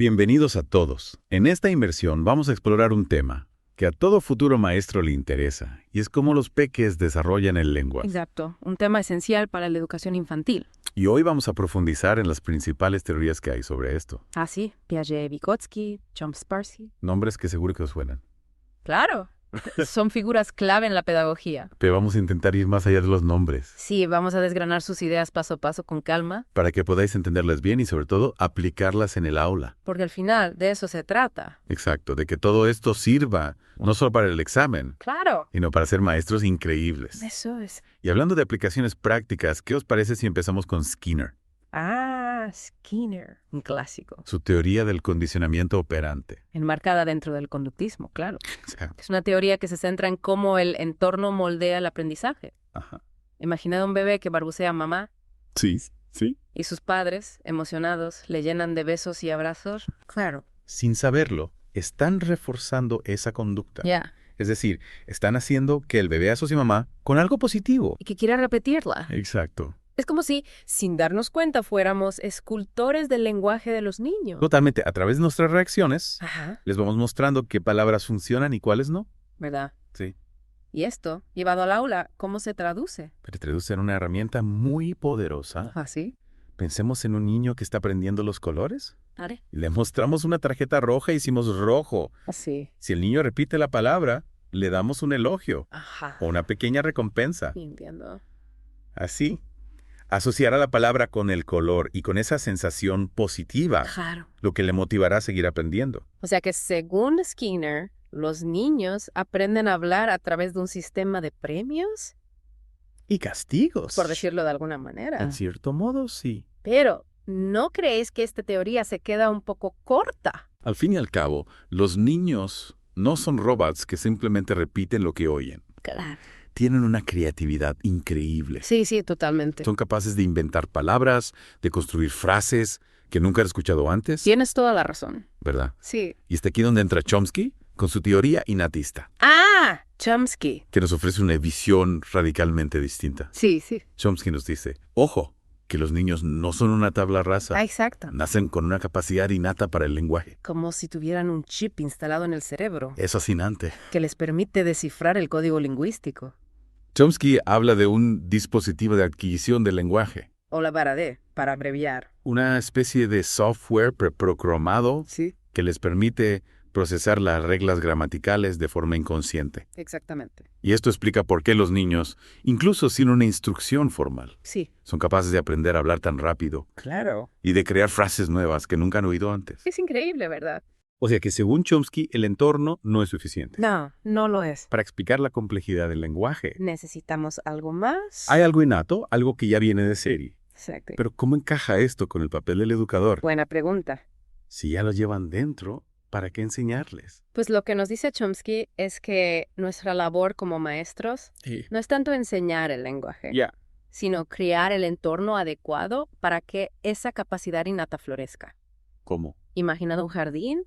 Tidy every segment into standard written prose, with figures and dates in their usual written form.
Bienvenidos a todos. En esta inmersión vamos a explorar un tema que a todo futuro maestro le interesa, y es cómo los peques desarrollan el lenguaje. Exacto, un tema esencial para la educación infantil. Y hoy vamos a profundizar en las principales teorías que hay sobre esto. Ah, sí, Piaget-Vygotsky, Chomsky. Nombres que seguro que os suenan. Claro, son figuras clave en la pedagogía. Pero vamos a intentar ir más allá de los nombres, Sí, vamos a desgranar sus ideas paso a paso con calma, para que podáis entenderlas bien y sobre todo aplicarlas en el aula. porque al final de eso se trata. Exacto, de que todo esto sirva no solo para el examen, Claro. sino para ser maestros increíbles. Eso es. Y hablando de aplicaciones prácticas, ¿qué os parece si empezamos con Skinner? Ah, Skinner, un clásico. Su teoría del condicionamiento operante. Enmarcada dentro del conductismo, claro. O sea, Es una teoría que se centra en cómo el entorno moldea el aprendizaje. ajá. Imaginad a un bebé que balbucea mamá Sí, sí. y sus padres, emocionados, le llenan de besos y abrazos. Claro. Sin saberlo, están reforzando esa conducta. Ya. Es decir, están haciendo que el bebé asocie a mamá con algo positivo. Y que quiera repetirla. Exacto. Es como si, sin darnos cuenta, fuéramos escultores del lenguaje de los niños. Totalmente. A través de nuestras reacciones, Ajá. les vamos mostrando qué palabras funcionan y cuáles no. ¿Verdad? Sí. Y esto, llevado al aula, ¿cómo se traduce? Pero traduce en una herramienta muy poderosa. ¿Ah, sí? Pensemos en un niño que está aprendiendo los colores. ¿Are? Le mostramos una tarjeta roja y hicimos rojo. Así. Si el niño repite la palabra, le damos un elogio Ajá. o una pequeña recompensa. Entiendo. Así, asociará la palabra con el color y con esa sensación positiva, Claro. lo que le motivará a seguir aprendiendo. O sea que según Skinner, los niños aprenden a hablar a través de un sistema de premios, Y castigos. por decirlo de alguna manera. En cierto modo, sí. Pero, ¿no creéis que esta teoría se queda un poco corta? Al fin y al cabo, los niños no son robots que simplemente repiten lo que oyen. Claro. Tienen una creatividad increíble. Sí, sí, totalmente. Son capaces de inventar palabras, de construir frases que nunca han escuchado antes, Tienes toda la razón. ¿verdad? Sí. Y está aquí donde entra Chomsky con su teoría innatista, Ah, Chomsky. que nos ofrece una visión radicalmente distinta. Sí, sí. Chomsky nos dice, ojo, que los niños no son una tabla rasa, Ah, exacto. nacen con una capacidad innata para el lenguaje. Como si tuvieran un chip instalado en el cerebro Es fascinante. que les permite descifrar el código lingüístico. Chomsky habla de un dispositivo de adquisición del lenguaje, O la vara D, para abreviar. una especie de software preprogramado Sí, que les permite procesar las reglas gramaticales de forma inconsciente. exactamente. Y esto explica por qué los niños, incluso sin una instrucción formal, Sí. son capaces de aprender a hablar tan rápido Claro. y de crear frases nuevas que nunca han oído antes. Es increíble, ¿verdad? O sea que según Chomsky, el entorno no es suficiente. No, no lo es. Para explicar la complejidad del lenguaje, ¿Necesitamos algo más? hay algo innato, algo que ya viene de serie. Exacto. Pero ¿cómo encaja esto con el papel del educador? Buena pregunta. Si ya lo llevan dentro, ¿para qué enseñarles? Pues lo que nos dice Chomsky es que nuestra labor como maestros no es tanto enseñar el lenguaje, Ya. sino crear el entorno adecuado para que esa capacidad innata florezca. ¿Cómo? Imaginad un jardín,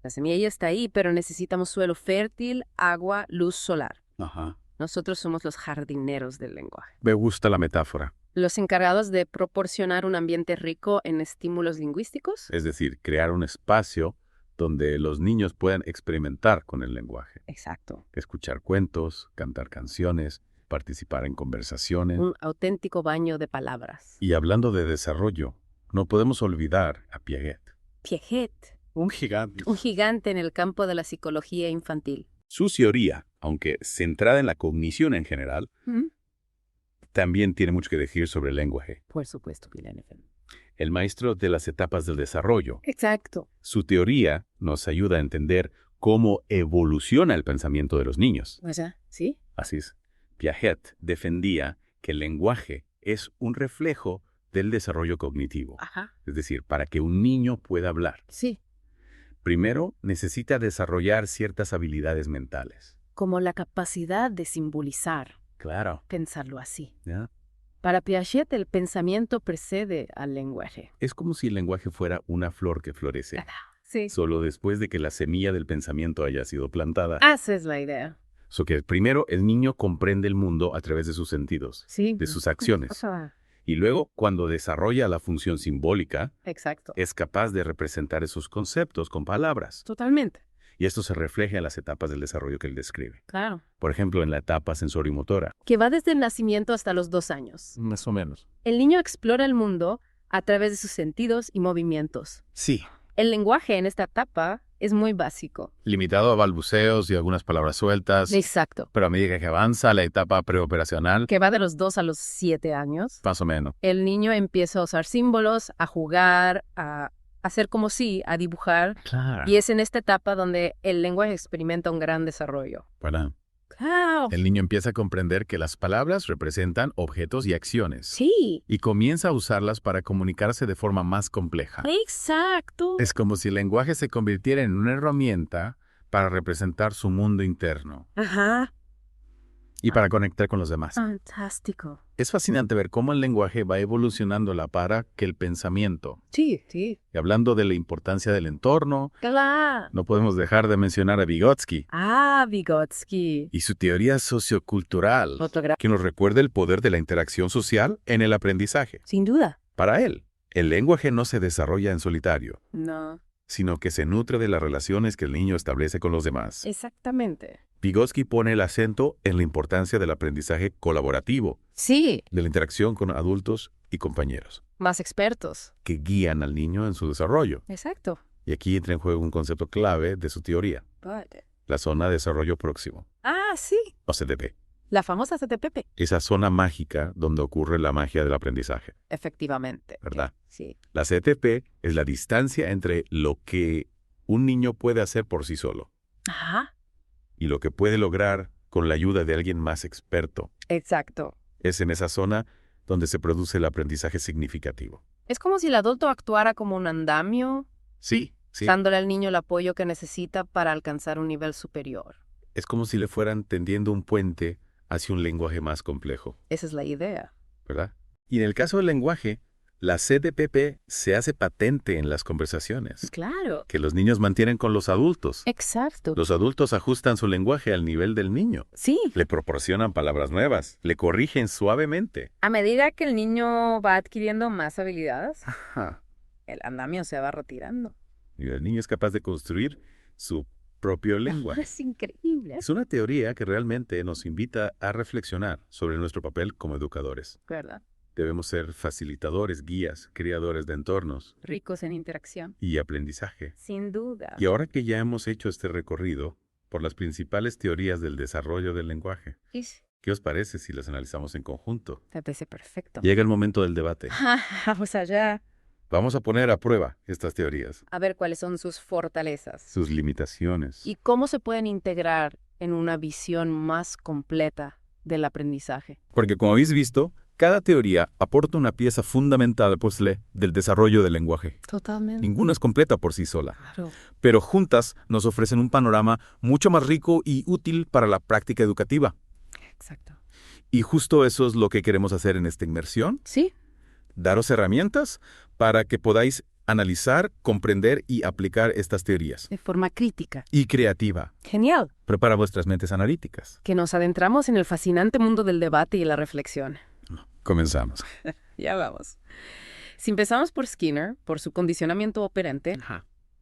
la semilla ya está ahí, pero necesitamos suelo fértil, agua, luz solar. Ajá. Nosotros somos los jardineros del lenguaje, Me gusta la metáfora. los encargados de proporcionar un ambiente rico en estímulos lingüísticos. Es decir, crear un espacio donde los niños puedan experimentar con el lenguaje. Exacto. Escuchar cuentos, cantar canciones, participar en conversaciones. Un auténtico baño de palabras. Y hablando de desarrollo, no podemos olvidar a Piaget. Piaget, Un gigante. un gigante en el campo de la psicología infantil. Su teoría, aunque centrada en la cognición en general, también tiene mucho que decir sobre el lenguaje. Por supuesto, Piaget. El maestro de las etapas del desarrollo. Exacto. Su teoría nos ayuda a entender cómo evoluciona el pensamiento de los niños. O sea, ¿sí? Así es. Piaget defendía que el lenguaje es un reflejo del desarrollo cognitivo. Ajá. Es decir, para que un niño pueda hablar, Sí. primero necesita desarrollar ciertas habilidades mentales. Como la capacidad de simbolizar, Claro. pensarlo así. ¿Ya? Para Piaget, el pensamiento precede al lenguaje. Es como si el lenguaje fuera una flor que florece, Sí. solo después de que la semilla del pensamiento haya sido plantada. Esa es la idea. So que primero el niño comprende el mundo a través de sus sentidos, Sí. de sus acciones. Ajá. Y luego, cuando desarrolla la función simbólica, Exacto. es capaz de representar esos conceptos con palabras. Totalmente. Y esto se refleja en las etapas del desarrollo que él describe. Claro. Por ejemplo, en la etapa sensorimotora. Que va desde el nacimiento hasta los 2 años. Más o menos. El niño explora el mundo a través de sus sentidos y movimientos. Sí. El lenguaje en esta etapa es muy básico. Limitado a balbuceos y algunas palabras sueltas. Exacto. Pero a medida que avanza la etapa preoperacional, Que va de los 2 a los 7 años. más o menos. El niño empieza a usar símbolos, a jugar, a hacer como sí, a dibujar. Claro. Y es en esta etapa donde el lenguaje experimenta un gran desarrollo. Para. ¡Claro! El niño empieza a comprender que las palabras representan objetos y acciones. Sí. Y comienza a usarlas para comunicarse de forma más compleja. Exacto. Es como si el lenguaje se convirtiera en una herramienta para representar su mundo interno Ajá. y para conectar con los demás. Fantástico. Es fascinante ver cómo el lenguaje va evolucionando a la par que el pensamiento. Sí, sí. Y hablando de la importancia del entorno, ¡Claro! no podemos dejar de mencionar a Vygotsky Ah, Vygotsky. y su teoría sociocultural, Otro gran... que nos recuerda el poder de la interacción social en el aprendizaje. Sin duda. Para él, el lenguaje no se desarrolla en solitario, No. sino que se nutre de las relaciones que el niño establece con los demás. Exactamente. Vygotsky pone el acento en la importancia del aprendizaje colaborativo, Sí. de la interacción con adultos y compañeros, Más expertos. que guían al niño en su desarrollo. Exacto. Y aquí entra en juego un concepto clave de su teoría, la zona de desarrollo próximo, Ah, sí. o CDP. La famosa CTPP. Esa zona mágica donde ocurre la magia del aprendizaje, Efectivamente. ¿verdad? Sí. La CTP es la distancia entre lo que un niño puede hacer por sí solo Ajá. y lo que puede lograr con la ayuda de alguien más experto. Exacto. Es en esa zona donde se produce el aprendizaje significativo. Es como si el adulto actuara como un andamio, Sí, sí. dándole al niño el apoyo que necesita para alcanzar un nivel superior. Es como si le fueran tendiendo un puente hacia un lenguaje más complejo, Esa es la idea. ¿verdad? Y en el caso del lenguaje, la CDPP se hace patente en las conversaciones Claro. que los niños mantienen con los adultos. Exacto. Los adultos ajustan su lenguaje al nivel del niño. Sí. Le proporcionan palabras nuevas, le corrigen suavemente. A medida que el niño va adquiriendo más habilidades, Ajá. el andamio se va retirando. Y el niño es capaz de construir su propio lenguaje. Es increíble. Es una teoría que realmente nos invita a reflexionar sobre nuestro papel como educadores. ¿Verdad? Debemos ser facilitadores, guías, creadores de entornos Ricos en interacción. y aprendizaje. Sin duda. Y ahora que ya hemos hecho este recorrido por las principales teorías del desarrollo del lenguaje, ¿qué os parece si las analizamos en conjunto? Me parece perfecto. Llega el momento del debate. Vamos allá. Vamos a poner a prueba estas teorías, A ver cuáles son sus fortalezas. sus limitaciones. Y cómo se pueden integrar en una visión más completa del aprendizaje. Porque como habéis visto, cada teoría aporta una pieza fundamental al puzzle del desarrollo del lenguaje. Totalmente. Ninguna es completa por sí sola, Claro. pero juntas nos ofrecen un panorama mucho más rico y útil para la práctica educativa. Exacto. Y justo eso es lo que queremos hacer en esta inmersión, Sí. daros herramientas para que podáis analizar, comprender y aplicar estas teorías. De forma crítica. Y creativa. Genial. Prepara vuestras mentes analíticas. Que nos adentramos en el fascinante mundo del debate y la reflexión. Comenzamos. Ya vamos. Si empezamos por Skinner, por su condicionamiento operante,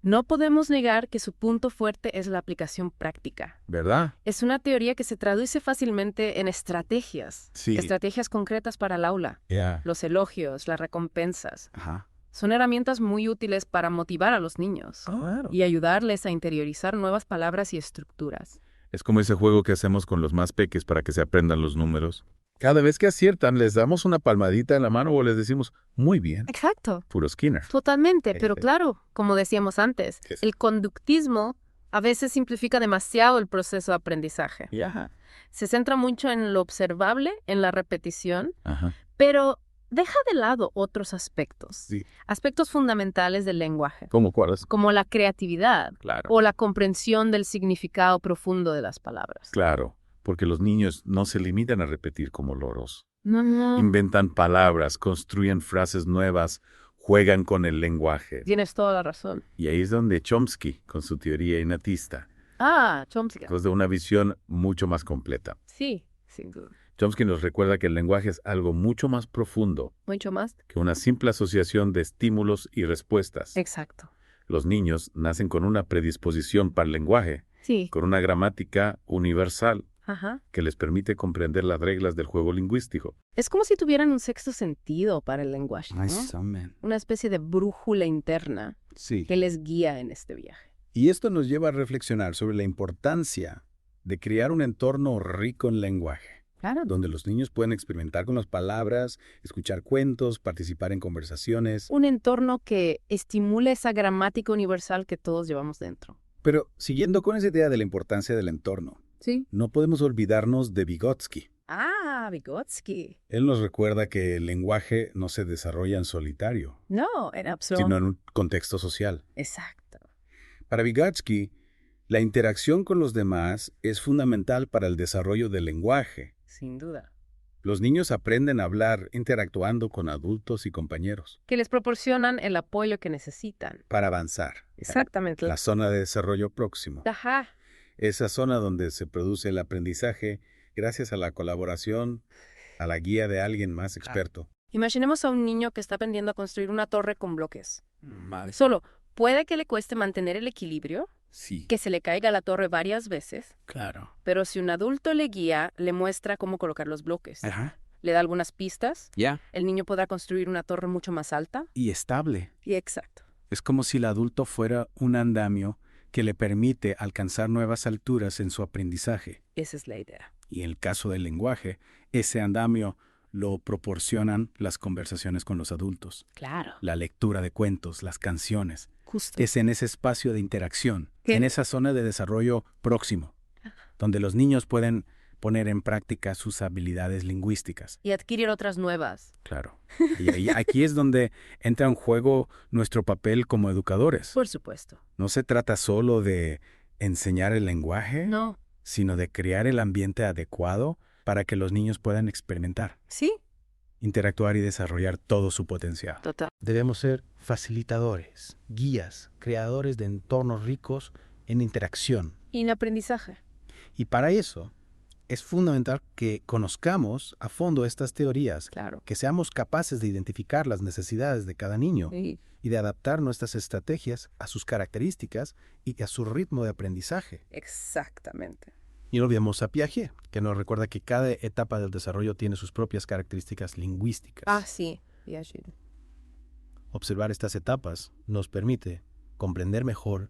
no podemos negar que su punto fuerte es la aplicación práctica. ¿Verdad? Es una teoría que se traduce fácilmente en estrategias. Sí. Estrategias concretas para el aula. Ya. Los elogios, las recompensas. Ajá. Son herramientas muy útiles para motivar a los niños Claro. y ayudarles a interiorizar nuevas palabras y estructuras. Es como ese juego que hacemos con los más peques para que se aprendan los números. Cada vez que aciertan, les damos una palmadita en la mano o les decimos, muy bien, Exacto. puro Skinner. Totalmente, pero claro, como decíamos antes, ¿Qué es? el conductismo a veces simplifica demasiado el proceso de aprendizaje. Ya. Se centra mucho en lo observable, en la repetición, Ajá. pero deja de lado otros aspectos. Sí. Aspectos fundamentales del lenguaje, ¿Cómo cuáles? como la creatividad Claro. o la comprensión del significado profundo de las palabras. Claro, porque los niños no se limitan a repetir como loros. No. Inventan palabras, construyen frases nuevas, juegan con el lenguaje. Tienes toda la razón. Y ahí es donde Chomsky, con su teoría innatista, Ah, Chomsky. nos da una visión mucho más completa. Sí, sin duda. Chomsky nos recuerda que el lenguaje es algo mucho más profundo Mucho más. que una simple asociación de estímulos y respuestas. Exacto. Los niños nacen con una predisposición para el lenguaje, Sí. con una gramática universal Ajá. que les permite comprender las reglas del juego lingüístico. Es como si tuvieran un sexto sentido para el lenguaje, ¿no? Nice, man. Una especie de brújula interna Sí. que les guía en este viaje. Y esto nos lleva a reflexionar sobre la importancia de crear un entorno rico en lenguaje, Claro. donde los niños pueden experimentar con las palabras, escuchar cuentos, participar en conversaciones. Un entorno que estimule esa gramática universal que todos llevamos dentro. Pero siguiendo con esa idea de la importancia del entorno, Sí. no podemos olvidarnos de Vygotsky. Ah, Vygotsky. Él nos recuerda que el lenguaje no se desarrolla en solitario, No, en absoluto. sino en un contexto social. Exacto. Para Vygotsky, la interacción con los demás es fundamental para el desarrollo del lenguaje. Sin duda. Los niños aprenden a hablar interactuando con adultos y compañeros Que les proporcionan el apoyo que necesitan. para avanzar. Exactamente. La zona de desarrollo próximo. Ajá. Esa zona donde se produce el aprendizaje gracias a la colaboración, a la guía de alguien más experto. Imaginemos a un niño que está aprendiendo a construir una torre con bloques. Vale. Solo, puede que le cueste mantener el equilibrio, Sí. que se le caiga la torre varias veces, Claro. pero si un adulto le guía, le muestra cómo colocar los bloques, Ajá. le da algunas pistas, Ya. el niño podrá construir una torre mucho más alta. Y estable. Y exacto. Es como si el adulto fuera un andamio que le permite alcanzar nuevas alturas en su aprendizaje. Esa es la idea. Y en el caso del lenguaje, ese andamio lo proporcionan las conversaciones con los adultos, Claro. la lectura de cuentos, las canciones. Justo. Es en ese espacio de interacción, ¿Qué? en esa zona de desarrollo próximo, donde los niños pueden poner en práctica sus habilidades lingüísticas. Y adquirir otras nuevas. Claro. Y aquí es donde entra en juego nuestro papel como educadores. Por supuesto. No se trata solo de enseñar el lenguaje, No. sino de crear el ambiente adecuado para que los niños puedan experimentar, Sí. interactuar y desarrollar todo su potencial. Total. Debemos ser facilitadores, guías, creadores de entornos ricos en interacción. Y en aprendizaje. Y para eso es fundamental que conozcamos a fondo estas teorías, Claro. que seamos capaces de identificar las necesidades de cada niño Sí. y de adaptar nuestras estrategias a sus características y a su ritmo de aprendizaje. Exactamente. Y no olvidemos a Piaget, que nos recuerda que cada etapa del desarrollo tiene sus propias características lingüísticas. Ah, sí. Piaget. Observar estas etapas nos permite comprender mejor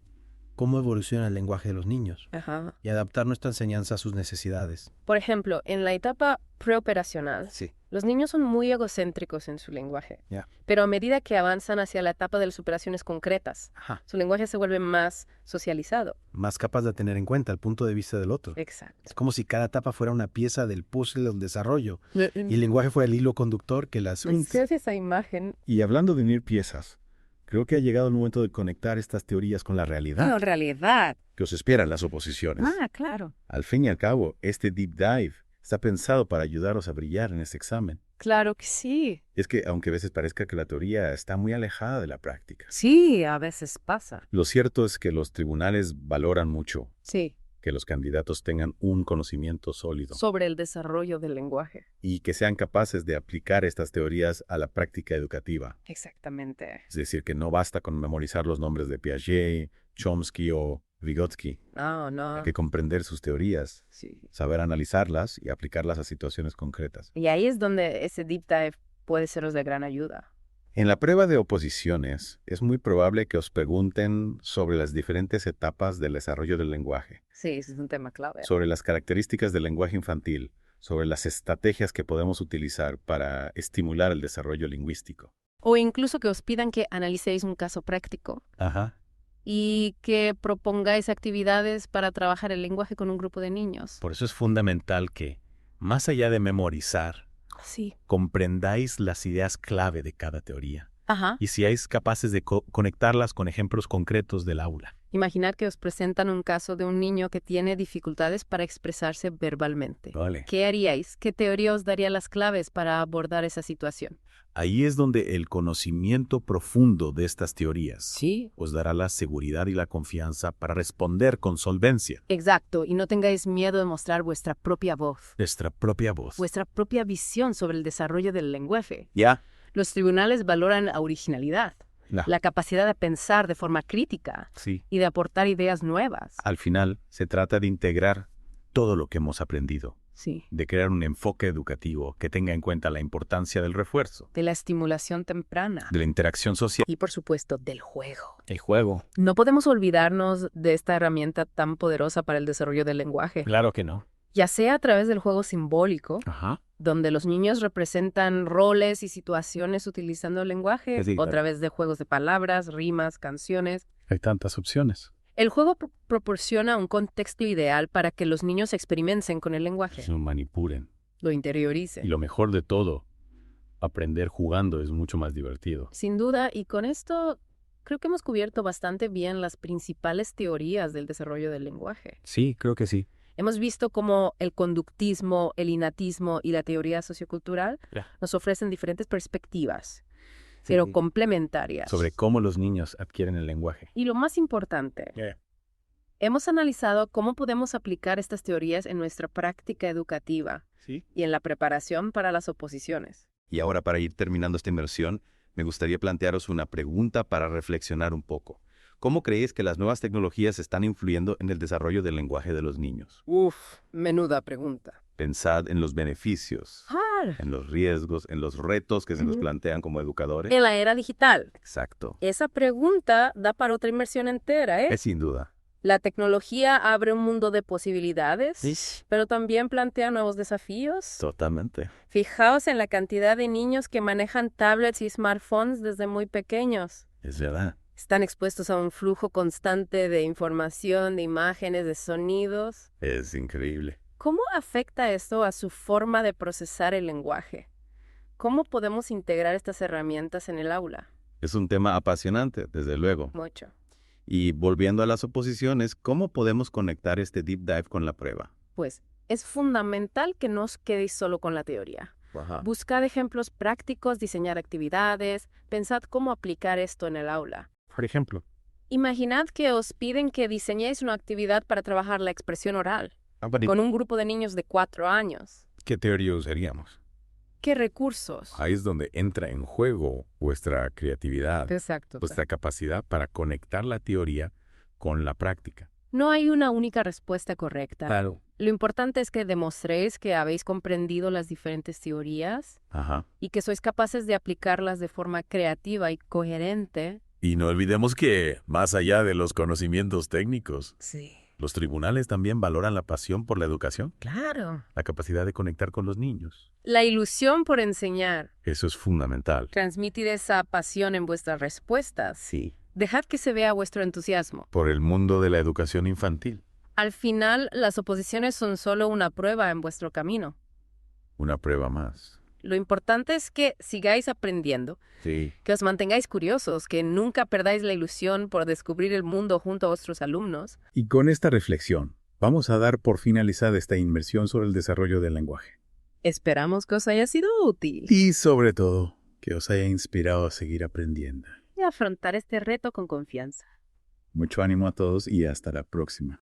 cómo evoluciona el lenguaje de los niños Ajá. y adaptar nuestra enseñanza a sus necesidades. Por ejemplo, en la etapa preoperacional, Sí. los niños son muy egocéntricos en su lenguaje. Ya. Pero a medida que avanzan hacia la etapa de las operaciones concretas, Ajá. su lenguaje se vuelve más socializado. Más capaz de tener en cuenta el punto de vista del otro. Exacto. Es como si cada etapa fuera una pieza del puzzle del desarrollo y el lenguaje fuera el hilo conductor que las... ¿Se hace esa imagen? Y hablando de unir piezas, creo que ha llegado el momento de conectar estas teorías con la realidad No, realidad. que os esperan las oposiciones. Claro. Al fin y al cabo, este deep dive está pensado para ayudaros a brillar en este examen. Claro que sí. Es que, aunque a veces parezca que la teoría está muy alejada de la práctica, Sí, a veces pasa. lo cierto es que los tribunales valoran mucho Sí. que los candidatos tengan un conocimiento sólido Sobre el desarrollo del lenguaje. y que sean capaces de aplicar estas teorías a la práctica educativa. Exactamente. Es decir, que no basta con memorizar los nombres de Piaget, Chomsky o Vygotsky. No. Hay que comprender sus teorías, Sí. saber analizarlas y aplicarlas a situaciones concretas. Y ahí es donde ese deep dive puede seros de gran ayuda. En la prueba de oposiciones, es muy probable que os pregunten sobre las diferentes etapas del desarrollo del lenguaje, Sí, ese es un tema clave. sobre las características del lenguaje infantil, sobre las estrategias que podemos utilizar para estimular el desarrollo lingüístico. O incluso que os pidan que analicéis un caso práctico Ajá. y que propongáis actividades para trabajar el lenguaje con un grupo de niños. Por eso es fundamental que, más allá de memorizar, Sí. comprendáis las ideas clave de cada teoría. Ajá. Y si es capaces de conectarlas con ejemplos concretos del aula. Imaginad que os presentan un caso de un niño que tiene dificultades para expresarse verbalmente. Vale. ¿Qué haríais? ¿Qué teoría os daría las claves para abordar esa situación? Ahí es donde el conocimiento profundo de estas teorías Sí. os dará la seguridad y la confianza para responder con solvencia. Exacto, y no tengáis miedo de mostrar vuestra propia voz, Nuestra propia voz. vuestra propia visión sobre el desarrollo del lenguaje. Ya. Los tribunales valoran la originalidad, la capacidad de pensar de forma crítica Sí. y de aportar ideas nuevas. Al final, se trata de integrar todo lo que hemos aprendido, Sí. de crear un enfoque educativo que tenga en cuenta la importancia del refuerzo, De la estimulación temprana. de la interacción social. Y por supuesto, del juego. El juego. No podemos olvidarnos de esta herramienta tan poderosa para el desarrollo del lenguaje. Claro que no. Ya sea a través del juego simbólico, Ajá. donde los niños representan roles y situaciones utilizando el lenguaje, Sí, o a través de juegos de palabras, rimas, canciones. Hay tantas opciones. El juego proporciona un contexto ideal para que los niños experimenten con el lenguaje, Lo manipulen. lo interioricen. Y lo mejor de todo, aprender jugando es mucho más divertido. Sin duda, y con esto creo que hemos cubierto bastante bien las principales teorías del desarrollo del lenguaje. Sí, creo que sí. Hemos visto cómo el conductismo, el innatismo y la teoría sociocultural nos ofrecen diferentes perspectivas, pero complementarias. Sobre cómo los niños adquieren el lenguaje. Y lo más importante, hemos analizado cómo podemos aplicar estas teorías en nuestra práctica educativa Sí. y en la preparación para las oposiciones. Y ahora, para ir terminando esta inmersión, me gustaría plantearos una pregunta para reflexionar un poco. ¿Cómo creéis que las nuevas tecnologías están influyendo en el desarrollo del lenguaje de los niños? Uf, menuda pregunta. Pensad en los beneficios, en los riesgos, en los retos que se nos plantean como educadores. En la era digital. Exacto. Esa pregunta da para otra inmersión entera, ¿eh? Es sin duda. La tecnología abre un mundo de posibilidades, pero también plantea nuevos desafíos. Totalmente. Fijaos en la cantidad de niños que manejan tablets y smartphones desde muy pequeños. Es verdad. Están expuestos a un flujo constante de información, de imágenes, de sonidos. Es increíble. ¿Cómo afecta esto a su forma de procesar el lenguaje? ¿Cómo podemos integrar estas herramientas en el aula? Es un tema apasionante, desde luego. Mucho. Y volviendo a las oposiciones, ¿cómo podemos conectar este deep dive con la prueba? Pues es fundamental que no os quedéis solo con la teoría. Ajá. Buscad ejemplos prácticos, diseñar actividades, pensad cómo aplicar esto en el aula. Por ejemplo. Imaginad que os piden que diseñéis una actividad para trabajar la expresión oral, con un grupo de niños de 4 años. ¿Qué teoría usaríamos? ¿Qué recursos? Ahí es donde entra en juego vuestra creatividad, Exacto. vuestra capacidad para conectar la teoría con la práctica. No hay una única respuesta correcta. Claro. Lo importante es que demostréis que habéis comprendido las diferentes teorías Ajá. y que sois capaces de aplicarlas de forma creativa y coherente. Y no olvidemos que, más allá de los conocimientos técnicos, Sí. los tribunales también valoran la pasión por la educación, Claro. la capacidad de conectar con los niños. La ilusión por enseñar. Eso es fundamental. Transmitid esa pasión en vuestras respuestas. Sí. Dejad que se vea vuestro entusiasmo. Por el mundo de la educación infantil. Al final, las oposiciones son solo una prueba en vuestro camino. Una prueba más. Lo importante es que sigáis aprendiendo, Sí. que os mantengáis curiosos, que nunca perdáis la ilusión por descubrir el mundo junto a vuestros alumnos. Y con esta reflexión, vamos a dar por finalizada esta inmersión sobre el desarrollo del lenguaje. Esperamos que os haya sido útil Y sobre todo, que os haya inspirado a seguir aprendiendo. y afrontar este reto con confianza. Mucho ánimo a todos y hasta la próxima.